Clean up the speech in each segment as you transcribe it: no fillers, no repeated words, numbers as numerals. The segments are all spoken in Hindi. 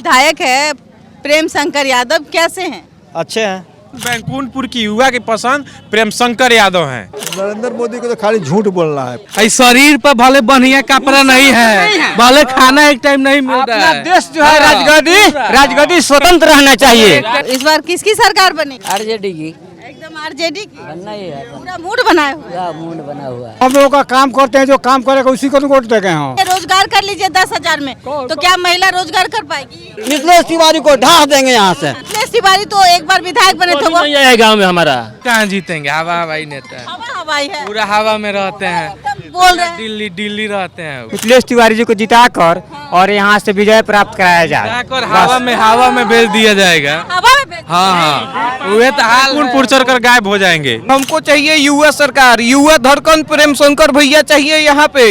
विधायक है प्रेम शंकर यादव, कैसे हैं? अच्छे हैं। बैकुंठपुर की युवा की पसंद प्रेम शंकर यादव हैं। नरेंद्र मोदी को तो खाली झूठ बोलना है। शरीर पर भले बढ़िया कपड़ा नहीं है, भले खाना एक टाइम नहीं मिलता है। देश जो है राजगद्दी स्वतंत्र रहना चाहिए। इस बार किसकी सरकार बनेगी? आरजेडी की एकदम आरजेडी की। बनना ही है, पूरा मूड बनाए हुए पूरा मूड बना हुआ है। हम लोगों का काम करते हैं, जो काम करेगा उसी को वोट देंगे हम। रोजगार कर लीजिए 10,000 में, तो क्या महिला रोजगार कर पाएगी? मिथिलेश तिवारी को ढा देंगे यहाँ से। मिथिलेश तिवारी तो एक बार विधायक बने थे, वो गाँव में हमारा कहाँ जीतेंगे? हवा हवाई नेता है, हवा हवाई है। पूरा हवा में रहते हैं, एकदम बोल रहे हैं। दिल्ली दिल्ली रहते हैं। मिथिलेश तिवारी जी को जिताकर और यहाँ से विजय प्राप्त कराया जाए। जाकर हवा में भेज दिया जाएगा। हवा में भेज- हाँ, वे तो हाल चढ़कर गायब हो जाएंगे। हमको चाहिए युवा सरकार, युवा धड़कन प्रेम शंकर भैया चाहिए यहाँ पे।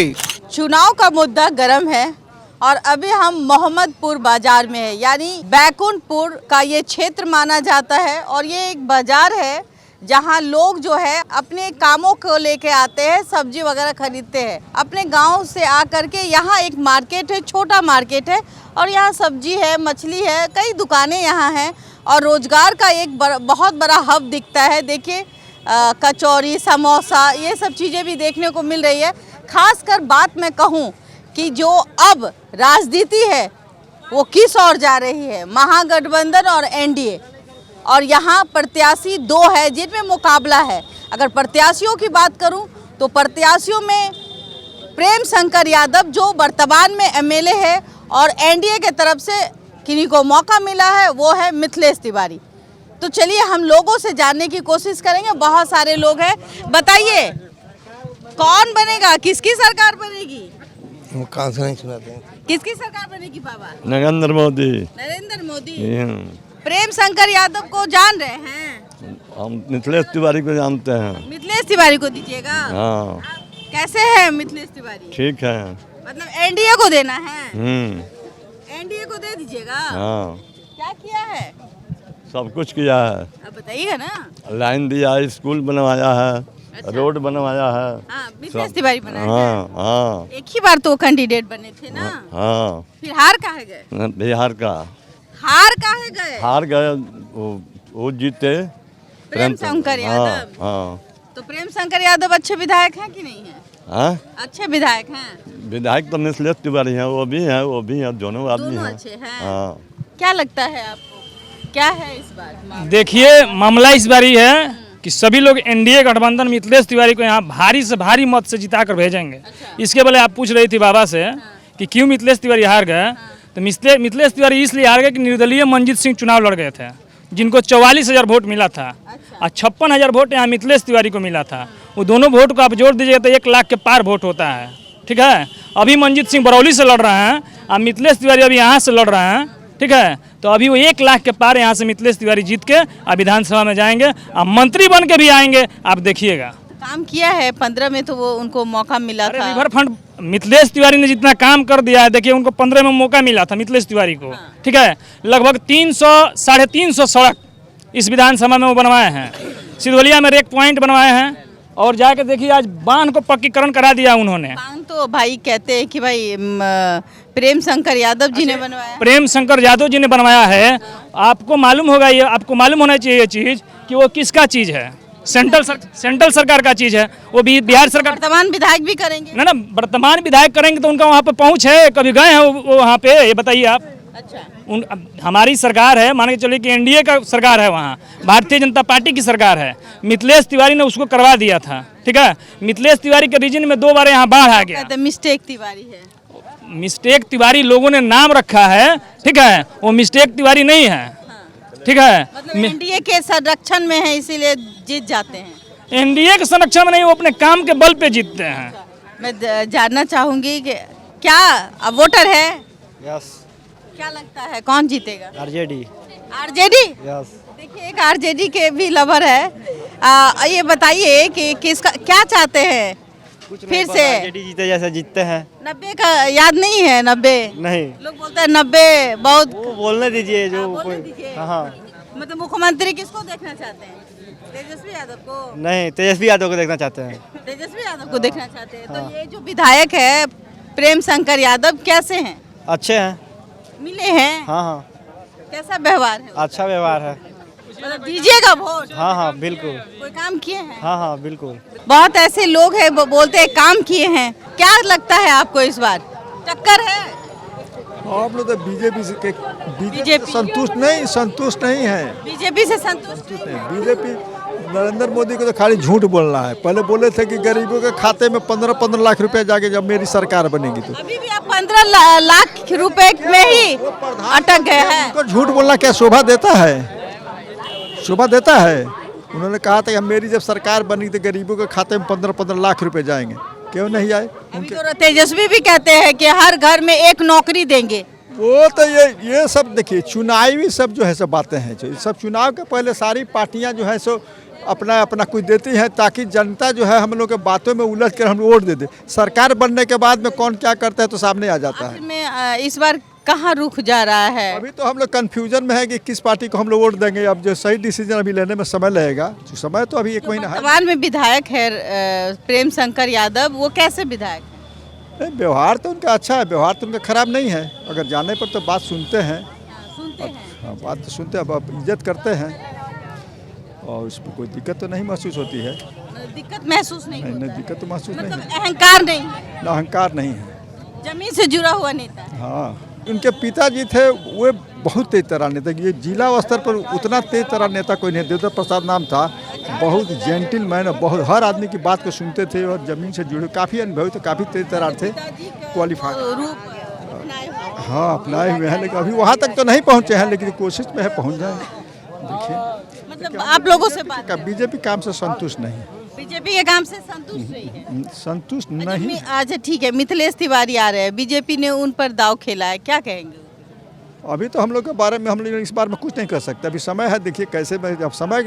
चुनाव का मुद्दा गर्म है और अभी हम मोहम्मदपुर बाजार में है, यानी बैकुंठपुर का ये क्षेत्र माना जाता है और ये एक बाजार है जहाँ लोग जो है अपने कामों को लेके आते हैं, सब्जी वगैरह खरीदते हैं अपने गांव से आकर के। यहाँ एक मार्केट है, छोटा मार्केट है और यहाँ सब्जी है, मछली है, कई दुकानें यहाँ हैं और रोजगार का एक बहुत बड़ा हब दिखता है। देखिए कचौरी, समोसा, ये सब चीज़ें भी देखने को मिल रही है। खासकर बात मैं कहूँ कि जो अब राजनीति है वो किस ओर जा रही है, महागठबंधन और एनडीए, और यहाँ प्रत्याशी दो है जिनमें मुकाबला है। अगर प्रत्याशियों की बात करूँ तो प्रत्याशियों में प्रेम शंकर यादव जो वर्तमान में एमएलए है और एनडीए के तरफ से किन्हीं को मौका मिला है वो है मिथिलेश तिवारी। तो चलिए हम लोगों से जानने की कोशिश करेंगे, बहुत सारे लोग हैं। बताइए कौन बनेगा, किसकी सरकार बनेगी? कहाँ से नहीं सुनाते हैं। किसकी सरकार बनेगी बाबा? नरेंद्र मोदी। नरेंद्र मोदी। प्रेम शंकर यादव को जान रहे हैं? हम मिथिलेश तिवारी को जानते हैं। मिथिलेश तिवारी को दीजिएगा? हाँ। कैसे है मिथिलेश तिवारी? ठीक है। मतलब एनडीए को देना है? एनडीए को दे दीजिएगा। हाँ। क्या किया है? सब कुछ किया है। अब बताइएगा ना। लाइन दिया है, स्कूल बनवाया है, अच्छा। रोड बनवाया है। हाँ, मिथिलेश तिवारी बनाया है। हाँ हाँ एक ही बार तो कैंडिडेट बने थे ना। हाँ। फिर हार काहे गए? बिहार का हार काहे गए? हार गए, वो जीते प्रेम शंकर यादव। हाँ। तो प्रेम शंकर यादव अच्छे विधायक हैं कि नहीं है? हाँ, अच्छे विधायक हैं। विधायक तो मिथिलेश तिवारी हैं, वो भी हैं, दोनों आदमी दोनों हैं। अच्छे हैं। हाँ। क्या लगता है आपको, क्या है इस बार? देखिए मामला इस बार ये है कि सभी लोग एनडीए गठबंधन मिथिलेश तिवारी को यहाँ भारी से भारी मत से जिता कर भेजेंगे। अच्छा। इसके पहले आप पूछ रही थी बाबा से कि क्यों मिथिलेश तिवारी हार गए, तो मिथिलेश तिवारी इसलिए हार गए कि निर्दलीय मंजीत सिंह चुनाव लड़ गए थे, जिनको 44,000 वोट मिला था। अच्छा। और 56,000 वोट यहाँ मिथिलेश तिवारी को मिला था। वो दोनों वोट को आप जोड़ दीजिएगा तो 1 लाख के पार वोट होता है। ठीक है, अभी मंजीत सिंह बरौली से लड़ रहे हैं और मिथिलेश तिवारी अभी यहाँ से लड़ रहे हैं। ठीक है, तो अभी वो 1 लाख के पार यहाँ से मिथिलेश तिवारी जीत के अब विधानसभा में जाएंगे और मंत्री बन के भी आएंगे, आप देखिएगा। काम किया है 15 में, तो वो उनको मौका मिला था। रिवर फ्रंट मिथिलेश तिवारी ने जितना काम कर दिया है, देखिए उनको 15 में मौका मिला था मिथिलेश तिवारी को। ठीक है, लगभग 300-350 सड़क इस विधानसभा में वो बनवाए हैं। सिधोलिया में रेक पॉइंट बनवाए हैं और जाके देखिए आज बांध को पक्कीकरण करा दिया उन्होंने। बांध तो भाई कहते हैं कि भाई प्रेम शंकर यादव जी ने बनवाया। प्रेम शंकर यादव जी ने बनवाया है। आपको मालूम होगा, ये आपको मालूम होना चाहिए ये चीज़ कि वो किसका चीज़ है। सेंट्रल सरकार का चीज़ है, वो भी बिहार सरकार। वर्तमान विधायक भी करेंगे ना वर्तमान विधायक करेंगे तो उनका वहाँ पे पहुँच है, कभी गए हैं वो वहाँ पे, ये बताइए आप। अच्छा। हमारी सरकार है, मान के चलिए कि एनडीए का सरकार है, वहाँ भारतीय जनता पार्टी की सरकार है। मिथिलेश तिवारी ने उसको करवा दिया था। ठीक है, मिथिलेश तिवारी के रीजन में 2 बार यहाँ बाढ़ आ गया। मिस्टेक तिवारी है। मिस्टेक तिवारी लोगों ने नाम रखा है। ठीक है, वो मिस्टेक तिवारी नहीं है। ठीक है, मतलब एनडीए के संरक्षण में है इसीलिए जीत जाते हैं। एनडीए के संरक्षण में नहीं, वो अपने काम के बल पे जीतते हैं। मैं जानना चाहूंगी कि क्या अब वोटर है? यस। क्या लगता है कौन जीतेगा? आरजेडी। आरजेडी? यस। देखिए एक आरजेडी के भी लवर है। ये बताइए कि किसका क्या चाहते हैं फिर से? आरजेडी जीते जैसे जीतते हैं। 90 का याद नहीं है? 90 नहीं, लोग बोलते हैं 90 बहुत। वो बोलने दीजिए जो बोलने दीजिए। हाँ। मतलब मुख्यमंत्री किसको देखना चाहते हैं? तेजस्वी यादव को? नहीं, तेजस्वी यादव को देखना चाहते हैं। तेजस्वी यादव को देखना चाहते हैं। तो ये जो विधायक है प्रेम शंकर यादव कैसे हैं? अच्छे हैं। मिले हैं? हाँ हाँ कैसा व्यवहार है? अच्छा व्यवहार है। मतलब दीजिएगा वोट? हाँ हाँ बिल्कुल। कोई काम किए हैं? हाँ हाँ बिल्कुल। बहुत ऐसे लोग हैं वो बोलते हैं काम किए हैं, क्या लगता है आपको इस बार टक्कर है? आप लोग तो बीजेपी से बीजेपी संतुष्ट नहीं है। बीजेपी से संतुष्ट नहीं है? बीजेपी नरेंद्र मोदी को तो खाली झूठ बोलना है। पहले बोले थे कि गरीबों के खाते में 15-15 लाख रुपए जाके जब मेरी सरकार बनेगी तो अभी भी आप 15 लाख रुपए में ही अटक गए हैं। उनको झूठ बोलना क्या शोभा देता है? शोभा देता है? उन्होंने कहा था कि मेरी जब सरकार बनी तो गरीबों के खाते में 15-15 लाख रुपए जाएंगे, क्यों नहीं आए? अभी तो तेजस्वी भी कहते हैं कि हर घर में एक नौकरी देंगे। वो तो ये सब देखिए चुनावी सब जो है सब बातें हैं। जो सब चुनाव के पहले सारी पार्टियां जो है सो अपना अपना कुछ देती हैं ताकि जनता जो है हम लोग के बातों में उलझ कर हम वोट दे दे। सरकार बनने के बाद में कौन क्या करता है तो सामने आ जाता है। में इस बार कहाँ रुख जा रहा है? अभी तो हम लोग कंफ्यूजन में है कि किस पार्टी को हम लोग वोट देंगे। अब जो सही डिसीजन अभी लेने में समय लगेगा, जो समय तो अभी 1 महीना है। वर्तमान में विधायक है प्रेम शंकर यादव, वो कैसे विधायक? नहीं, व्यवहार तो उनका अच्छा है, व्यवहार तो उनका खराब नहीं है। अगर जाने पर तो बात सुनते हैं, हाँ बात तो सुनते हैं, अब इज्जत करते हैं और उसमें कोई दिक्कत तो नहीं महसूस होती है। दिक्कत महसूस नहीं होता? नहीं दिक्कत तो महसूस नहीं मतलब है। अहंकार नहीं है? ना अहंकार नहीं है। जमीन से जुड़ा हुआ नेता है। हाँ उनके पिताजी थे वो बहुत तेज तरार नेता। ये जिला स्तर पर उतना तेज तरार नेता कोई नहीं। देवेंद्र प्रसाद नाम था, बहुत जेंटलमैन, बहुत हर आदमी की बात को सुनते थे और जमीन से जुड़े, काफ़ी अनुभवी थे, काफ़ी तेज तरार थे, क्वालिफाइड। हाँ अपनाए हुए हैं, लेकिन अभी वहाँ तक तो नहीं पहुँचे हैं, लेकिन कोशिश में है पहुँच जाए। देखिए मतलब आप लोगों से बात बीजेपी काम से संतुष्ट नहीं। बीजेपी के काम से संतुष्ट नहीं है? संतुष्ट नहीं। अच्छा ठीक है, मिथिलेश तिवारी आ रहे हैं, बीजेपी ने उन पर दाव खेला है, क्या कहेंगे? अभी तो हम लोग के बारे में हम लोग इस बारे में कुछ नहीं कर सकते। अभी समय है, देखिए कैसे अब समय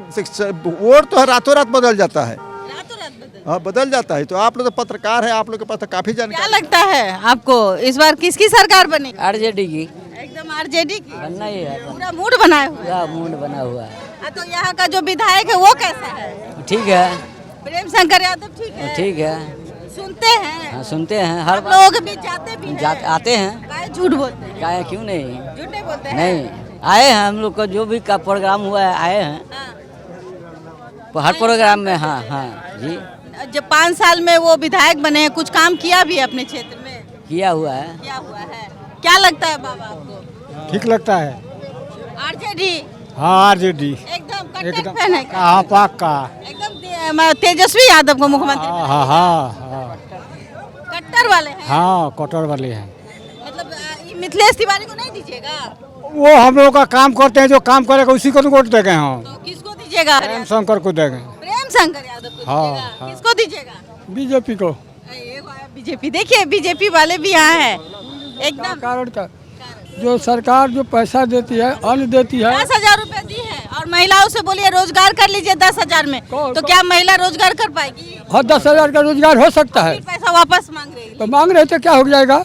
वोट तो रातों रात बदल जाता है। रातों रात बदल? हाँ बदल जाता है। तो आप लोग तो पत्रकार हैं, आप लोग के पास तो काफी क्या जानकारी। लगता है आपको इस बार किसकी सरकार बनेगी? आरजेडी की एकदम आरजेडी की? बनना ही है। पूरा मूड बनाए हुआ पूरा मूड बना हुआ है। है। तो यहाँ का जो विधायक है वो कैसा है? ठीक है। प्रेम शंकर यादव ठीक है? ठीक है। सुनते हैं? हाँ सुनते हैं, हर आप लोगों के बीच जाते भी हैं? आते हैं। काहे झूठ बोलते हैं? क्या क्यों नहीं? झूठ नहीं बोलते हैं? नहीं आए हैं, हम लोग का जो भी का प्रोग्राम हुआ है आए हैं। हाँ। हर प्रोग्राम में। हाँ हाँ जी जब 5 साल में वो विधायक बने हैं, कुछ काम किया भी है अपने क्षेत्र में? किया हुआ है। क्या हुआ है? क्या लगता है बाबा आपको? ठीक लगता है। आरजेडी? हाँ आरजेडी एकदम कट्टर फैन है? हाँ पक्का। एकदम तेजस्वी यादव को मुख्यमंत्री? हाँ हाँ हाँ कट्टर वाले हैं? हाँ कटर वाले हैं। मतलब ये मिथिलेश तिवारी को नहीं दीजिएगा? वो हम लोग का काम करते हैं, जो काम करेगा उसी को वोट देंगे हम। तो किसको दीजिएगा? प्रेम शंकर को देंगे। प्रेम शंकर यादव को हाँ, दीजिएगा? हाँ। किसको दीजिएगा? बीजेपी को। बीजेपी। देखिए बीजेपी वाले भी यहाँ हैं एकदम। कारण का जो सरकार जो पैसा देती है, अन्न देती है। 10,000 रुपए दी है और महिलाओं से बोलिए रोजगार कर लीजिए 10,000 में, तो क्या महिला रोजगार कर पाएगी? हाँ 10,000 का रोजगार हो सकता है। फिर पैसा वापस मांग रही है। तो मांग रहे थे, क्या हो जाएगा?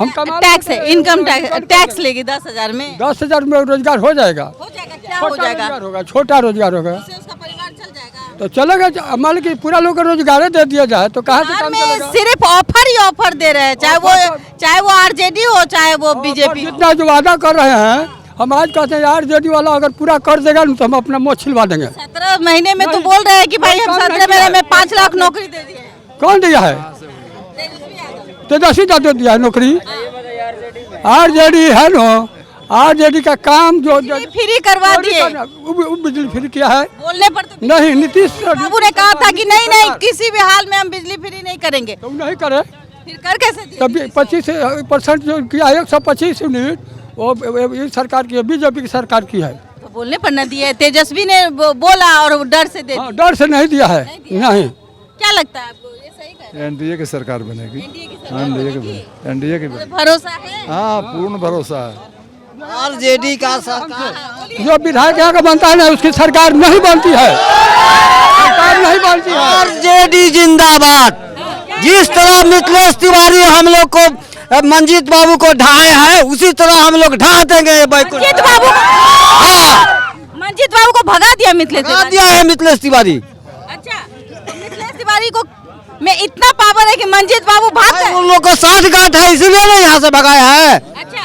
हम कमा टैक्स है, इनकम टैक्स लेगी 10,000 में। 10,000 में रोजगार हो जाएगा। हो जाएगा? क्या हो जाएगा? रोजगार होगा, छोटा रोजगार होगा। उससे उसका परिवार चल जाएगा? तो चलेगा। मान ली पूरा लोग को रोजगार दे दिया जाए तो कहाँ से काम में चलेगा? सिर्फ ऑफर ही ऑफर दे रहे हैं, चाहे वो आरजेडी हो चाहे वो बीजेपी। जितना जो वादा कर रहे हैं, हम आज कहते हैं आरजेडी वाला अगर पूरा कर देगा तो हम अपना मुँह छिलवा देंगे। 17 महीने में तो बोल रहे हैं कि भाई हम 17 महीने में 5 लाख नौकरी दे दिए। कौन दिया है? तेजस्वी यादव दिया है नौकरी। आरजेडी है ना, आरजेडी का काम जो फ्री करवा दिए। बिजली फ्री किया है। बोलने पर तो नहीं, नीतीश बाबू ने कहा था कि नहीं किसी भी हाल में हम बिजली फ्री नहीं करेंगे। तो नहीं करे फिर कर कैसे दिए? तब 25% जो किया है, 125 यूनिट वो ये सरकार की है, बीजेपी की सरकार की है। तो बोलने पर न दिए। तेजस्वी ने बोला और डर से दे दिया। डर से नहीं दिया है। नहीं। क्या लगता है आपको, ये सही कह रहे हैं? एनडीए की सरकार बनेगी। एनडीए की भरोसा है? हाँ पूर्ण भरोसा है। आरजेडी का सरकार जो विधायक यहाँ का बनता है ना, उसकी सरकार नहीं बनती है। सरकार नहीं बनती है। आरजेडी जिंदाबाद। जिस तरह मिथिलेश तिवारी हम लोग को मंजीत बाबू को ढाए है, उसी तरह हम लोग ढा देंगे। मंजीत बाबू मंजीत बाबू को भगा दिया मिथिलेश तिवारी? दिया है मिथिलेश तिवारी। अच्छा, तो मिथिलेश तिवारी को में इतना पावर है कि मंजीत बाबू भाग गए? उन लोग को 60 गांठ है, इसलिए नहीं यहाँ से भगाया है। अच्छा,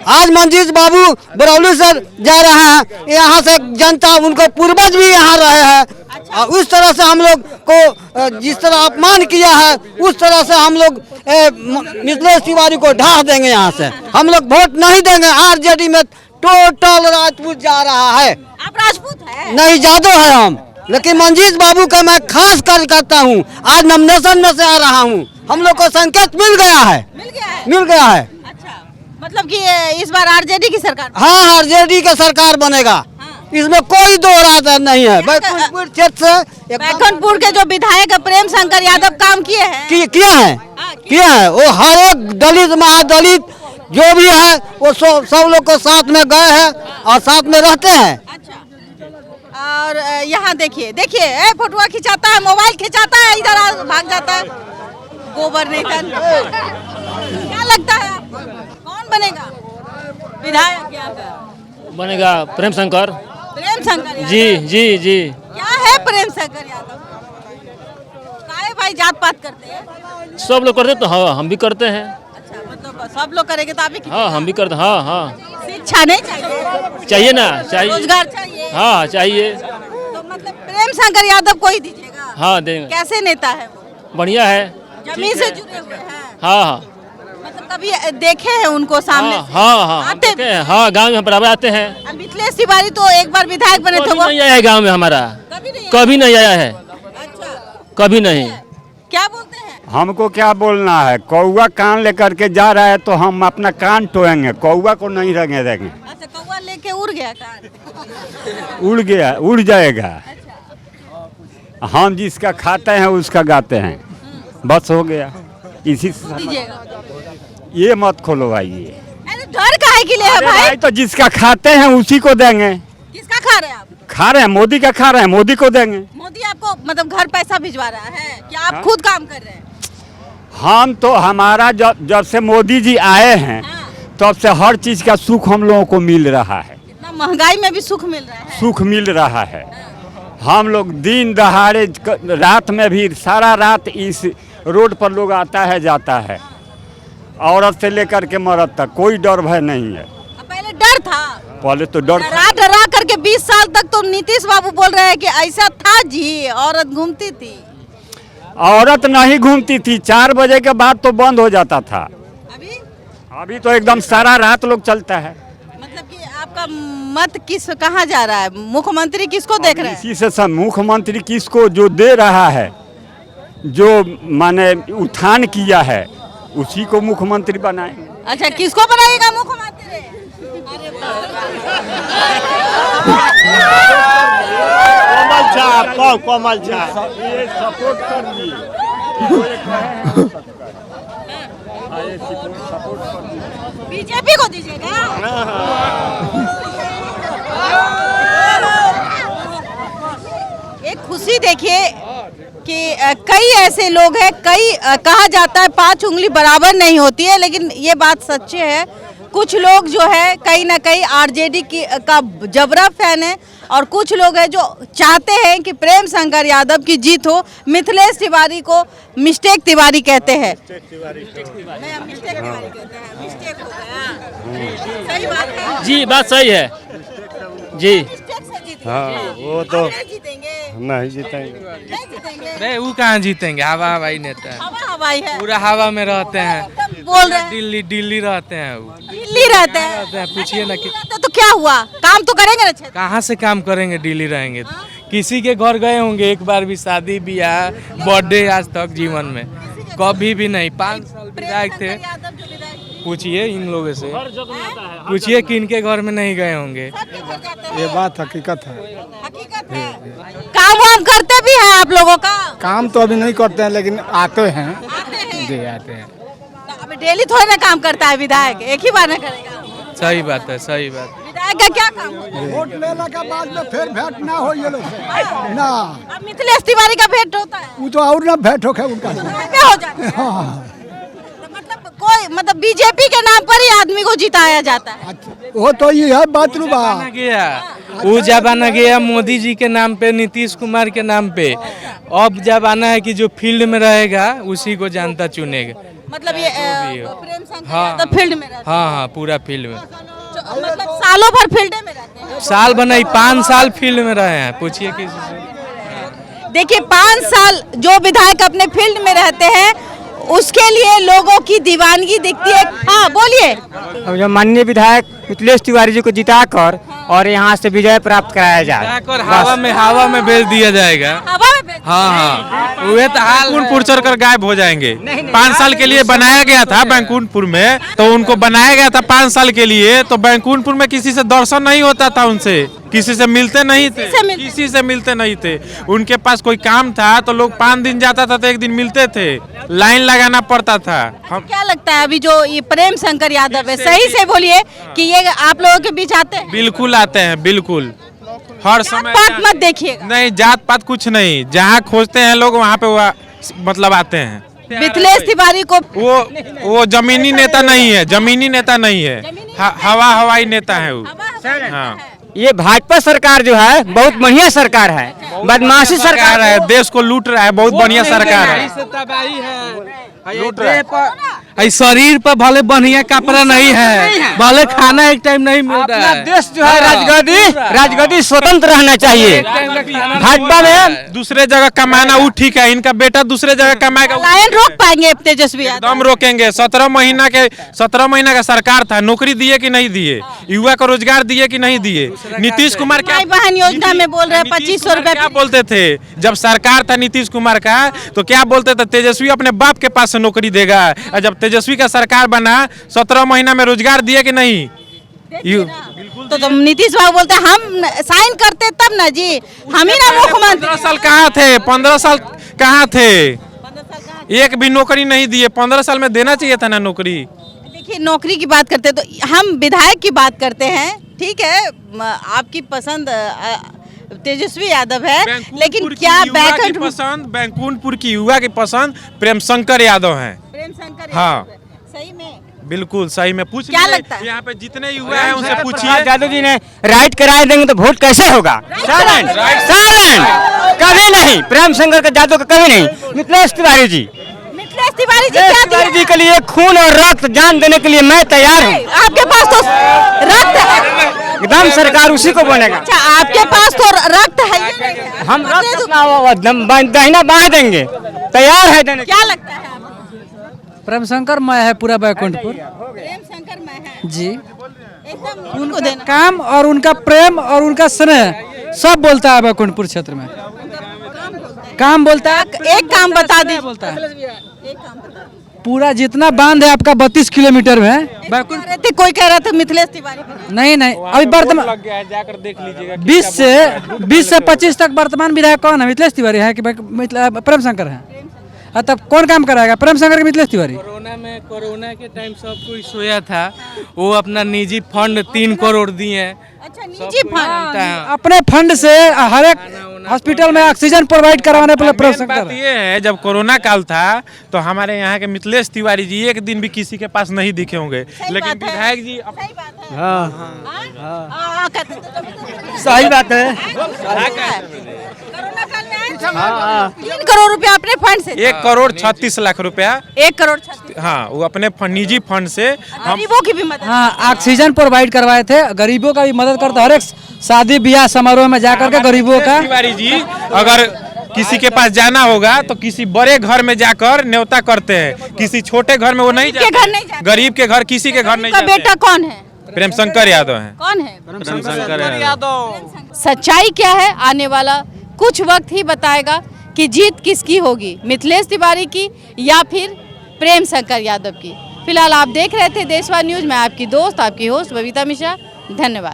आज मंजीत बाबू बरौली से जा रहे हैं, यहाँ से जनता उनको पूर्वज भी यहाँ रहे हैं। उस तरह से हम लोग को जिस तरह अपमान किया है उस तरह से हम लोग मिथिलेश तिवारी को ढा देंगे। यहाँ से हम लोग वोट नहीं देंगे। आरजेडी में टोटल राजपूत जा रहा है। आप राजपूत हैं? नहीं, जादव है हम, लेकिन मंजीत बाबू का मैं खास कर करता हूँ। आज नॉमिनेशन में से आ रहा हूँ। हम लोग को संकेत मिल गया है। मिल गया है। अच्छा, मतलब कि इस बार आरजेडी की सरकार? हाँ, आरजेडी का सरकार बनेगा। हाँ। इसमें कोई दो राय नहीं है। बैकुंठपुर क्षेत्र से बैकुंठपुर के जो विधायक प्रेम शंकर यादव काम किए हैं? किया है। वो हर एक दलित महादलित जो भी है वो सब लोग को साथ में गए हैं और साथ में रहते हैं। और यहाँ देखिए फोटोआ खिंचाता है, मोबाइल खिंचाता है, इधर भाग जाता है। गोबर नहीं था। क्या लगता है आपको कौन बनेगा विधायक यहाँ का? बनेगा प्रेम शंकर। प्रेम शंकर यादव? जी। क्या है प्रेम शंकर यादव? काहे भाई जात पात करते हैं? सब लोग करते तो हाँ, हम भी करते हैं। अच्छा, मतलब सब लोग करेंगे तो आप भी? हाँ, हम भी करते। हाँ। शिक्षा नहीं चाहिए? चाहिए ना, चाहिए। रोजगार चाहिए? हाँ, चाहिए। तो मतलब प्रेम शंकर यादव को ही दीजिएगा? हाँ, देंगे। कैसे नेता है वो? बढ़िया है, जमीन से जुड़े हुए हैं? हाँ। मतलब कभी देखे हैं उनको सामने से? हाँ। आते भी? हाँ, गाँव में हम बराबर आते हैं। मिथिलेश तिवारी तो एक बार विधायक बने थे, वो नहीं आया है गाँव में हमारा, कभी नहीं आया है। अच्छा, कभी नहीं। क्या बोलते हैं? हमको क्या बोलना है? कौवा कान लेकर के जा रहा है तो हम अपना कान टोएंगे, कौवा को नहीं रंगे देंगे। अच्छा, कौवा लेके उड़ गया कान? उड़ गया, उड़ जाएगा। हम जिसका खाते हैं उसका गाते हैं, बस हो गया। इसी से दीजिएगा। ये मत खोलो भाई। ये अरे डर काहे के लिए है अरे भाई? भाई तो जिसका खाते हैं उसी को देंगे। किसका खा रहे हैं आप? खा रहे हैं मोदी का, खा रहे हैं मोदी को देंगे। मोदी आपको मतलब घर पैसा भिजवा रहा है कि आप खुद काम कर रहे हैं? हम तो हमारा जब से मोदी जी आए हैं तब से हर चीज का सुख हम लोगों को मिल रहा है। इतना महंगाई में भी सुख मिल रहा है? सुख मिल रहा है। हम लोग दिन दहाड़े रात में भी सारा रात इस रोड पर लोग आता है जाता है, औरत से लेकर के मर्द तक कोई डर भय नहीं है। पहले डर था? पहले तो डर डरा करके 20 साल तक तो नीतीश बाबू बोल रहे हैं कि ऐसा था जी, औरत घूमती थी। औरत नहीं घूमती थी, 4 बजे के बाद तो बंद हो जाता था। अभी तो एकदम सारा रात लोग चलता है। मतलब कि आपका मत कहाँ जा रहा है? मुख्यमंत्री किसको देख रहे हैं? इसी से सब मुख्यमंत्री किसको जो दे रहा है, जो माने उत्थान किया है उसी को मुख्यमंत्री बनाएंगे। अच्छा, किसको बनाइएगा मुख्यमंत्री? कोमल ये सपोर्ट कर दिए। बीजेपी को दीजिएगा? एक खुशी देखिए कि कई ऐसे लोग हैं, कहा जाता है 5 उंगली बराबर नहीं होती है, लेकिन ये बात सच्ची है। कुछ लोग जो है कहीं ना कहीं आरजेडी का जबरा फैन है और कुछ लोग हैं जो चाहते हैं कि प्रेम शंकर यादव की जीत हो। मिथिलेश तिवारी को मिस्टेक तिवारी कहते हैं। मिस्टेक हो गया। सही बात है जी, बात सही है जी। हाँ, वो तो जीतेंगे? नहीं जीतेंगे। नहीं जीतेंगे? अरे वो कहाँ जीतेंगे? हवा हवाई नेता है, हवा हवाई है। पूरा हवा में रहते हैं। बोल रहे हैं दिल्ली रहते हैं वो। दिल्ली रहते हैं? पूछिए ना कि तो क्या हुआ, काम तो करेंगे ना? क्षेत्र कहाँ से काम करेंगे? दिल्ली रहेंगे तो किसी के घर गए होंगे एक बार भी? शादी ब्याह बर्थडे आज तक जीवन में कभी भी नहीं। 5 साल विधायक थे। पूछिए इन लोगों से, पूछिए कि इनके घर में नहीं गए होंगे। ये बात हकीकत है। काम वाम करते भी हैं आप लोगों का? काम तो अभी नहीं करते हैं लेकिन आते हैं। जी, आते हैं। तो अभी डेली थोड़ी ना काम करता है विधायक, एक ही बार ना करेगा। सही बात है, सही बात। विधायक का क्या काम होता है? वोट लेने के बाद में फिर भेंट ना हो ये लोग ना। अब मिथिलेश तिवारी का भेंट होता है? वो तो और ना भेंट हो उनका हो जाता है। तो मतलब कोई बीजेपी के नाम पर ही आदमी को जिताया जाता है? वो तो ये है बात वो जमाना गया मोदी जी के नाम पे, नीतीश कुमार के नाम पे। अब जमाना है कि जो फील्ड में रहेगा उसी को जनता चुनेगा। मतलब ये जो भी हो। प्रेम शंकर हाँ, यादव फील्ड में रहते हैं। हाँ हाँ पूरा फील्ड में। मतलब सालों भर फील्ड में रहते हैं। साल बनाई 5 साल फील्ड में रहे हैं, पूछिए किसी से। देखिए 5 साल जो विधायक अपने फील्ड में रहते हैं उसके लिए लोगों की दीवानगी दिखती है। हाँ बोलिए। अब जो माननीय विधायक मिथिलेश तिवारी जी को जिताकर और यहाँ से विजय प्राप्त कराया जाए। और हवा में भेज दिया जाएगा। हवा में भेज- हाँ हाँ वे तो बैंकुंठपुर चढ़कर गायब हो जाएंगे। 5 साल के लिए बनाया गया था बैंकुंठपुर में, तो उनको बनाया गया था 5 साल के लिए, तो बैंकुंठपुर में किसी से दर्शन नहीं होता था, उनसे किसी से मिलते नहीं थे, किसी से मिलते नहीं थे। उनके पास कोई काम था तो लोग 5 दिन जाता था तो 1 दिन मिलते थे, लाइन लगाना पड़ता था। हम क्या लगता है अभी जो ये प्रेम शंकर यादव है, सही से बोलिए कि ये आप लोगों के बीच आते हैं? बिल्कुल आते हैं, बिल्कुल हर समय। बात मत देखिएगा। नहीं जात पात कुछ नहीं, जहाँ खोजते हैं लोग वहाँ पे वो मतलब आते हैं। मिथिलेश तिवारी को वो जमीनी नेता नहीं है, जमीनी नेता नहीं है, हवाई नेता है वो। हाँ ये भाजपा सरकार जो है बहुत बढ़िया सरकार है, बदमाशी सरकार है, देश को लूट रहा है, बहुत बढ़िया सरकार है। लूट रहा है। शरीर पर भले बढ़िया कपड़ा नहीं है, भले खाना एक टाइम नहीं मिल रहा है। देश जो है राजगद्दी स्वतंत्र रहना चाहिए। भाजपा में दूसरे जगह कमाना वो ठीक है, इनका बेटा दूसरे जगह कमाएगा। लाइन रोक पाएंगे तेजस्वी यादव? एकदम रोकेंगे। 17 महीना का सरकार था, नौकरी दिए कि नहीं दिए, युवा को रोजगार दिए कि नहीं दिए। नीतीश कुमार क्या भाई बहन योजना में बोल रहे हैं 2500 रुपए क्या बोलते थे जब सरकार था नीतीश कुमार का, तो क्या बोलते थे तेजस्वी अपने बाप के पास से नौकरी देगा। और जब तेजस्वी का सरकार बना 17 महीना में रोजगार दिए कि नहीं? तो नीतीश बाबू बोलते हम साइन करते तब ना जी, हम ही ना मुख्यमंत्री। 15 साल कहाँ थे? 15 साल कहाँ थे? एक भी नौकरी नहीं दिए। 15 साल में देना चाहिए था ना नौकरी। देखिए नौकरी की बात करते तो हम विधायक की बात करते हैं, ठीक है आपकी पसंद तेजस्वी यादव है, लेकिन क्या बैंकुंठपुर की युवा की पसंद प्रेम शंकर यादव है। प्रेम शंकर हाँ सही में बिल्कुल सही में। पूछ क्या लगता है? यहाँ पे जितने युवा हैं उनसे पूछिए। यादव जी ने राइट कराए देंगे तो वोट कैसे होगा? साइलेंट कभी नहीं, प्रेम शंकर का यादव का कभी नहीं। मिथिलेश तिवारी जी तिवारी जी के लिए खून और रक्त जान देने के लिए मैं तैयार हूँ। आपके पास तो रक्त है, एकदम सरकार उसी को बनेगा। अच्छा आपके पास तो रक्त है ही नहीं। हम रक्त अपना दहिना बांध देंगे, तैयार है देने। क्या लगता है आपको? प्रेम शंकर मैं है पूरा बैकुंठपुर प्रेम शंकर में है जी। एकदम उनको देना काम और उनका प्रेम और उनका स्नेह सब बोलता है बैकुंठपुर क्षेत्र में। काम बोलता है। एक काम बता दीजिए। बोलता है पूरा जितना बांध है आपका 32 किलोमीटर में। कोई कह रहा था मिथिलेश तिवारी नहीं अभी वर्तमान जाकर देख लीजिएगा। 20 से 25 तक वर्तमान विधायक कौन है? मिथिलेश तिवारी है कि प्रेम शंकर है? तब कौन काम कराएगा? प्रेम शंकर के मिथिलेश तिवारी? कोरोना के टाइम सब कोई सोया था, वो अपना निजी फंड 3 करोड़ दिए। अच्छा निजी फंड अपने फंड से हर एक हॉस्पिटल में ऑक्सीजन प्रोवाइड करवाने पर प्रेम शंकर। बात ये है जब कोरोना काल था तो हमारे यहाँ के मिथिलेश तिवारी जी एक दिन भी किसी के पास नहीं दिखे होंगे, लेकिन विधायक जी सही बात है। 3 करोड़ रुपया अपने फंड से। 1 करोड़ 36 लाख रुपया। 1 करोड़ 36। हाँ वो अपने निजी फंड से गरीबों की भी मदद। हाँ ऑक्सीजन प्रोवाइड करवाए थे, गरीबों का भी मदद करते, हर एक शादी ब्याह समारोह में जाकर के गरीबों का। तिवारी जी अगर किसी के पास जाना होगा तो किसी बड़े घर में जाकर न्योता करते हैं, किसी छोटे घर में वो नहीं जाते। गरीब के घर किसी के घर नहीं जाते। बेटा कौन है? प्रेम शंकर यादव है। कौन है? प्रेम शंकर यादव। सच्चाई क्या है आने वाला कुछ वक्त ही बताएगा कि जीत किसकी होगी, मिथिलेश तिवारी की या फिर प्रेम शंकर यादव की। फिलहाल आप देख रहे थे देशवा न्यूज में आपकी दोस्त आपकी होस्ट बबीता मिश्रा। धन्यवाद।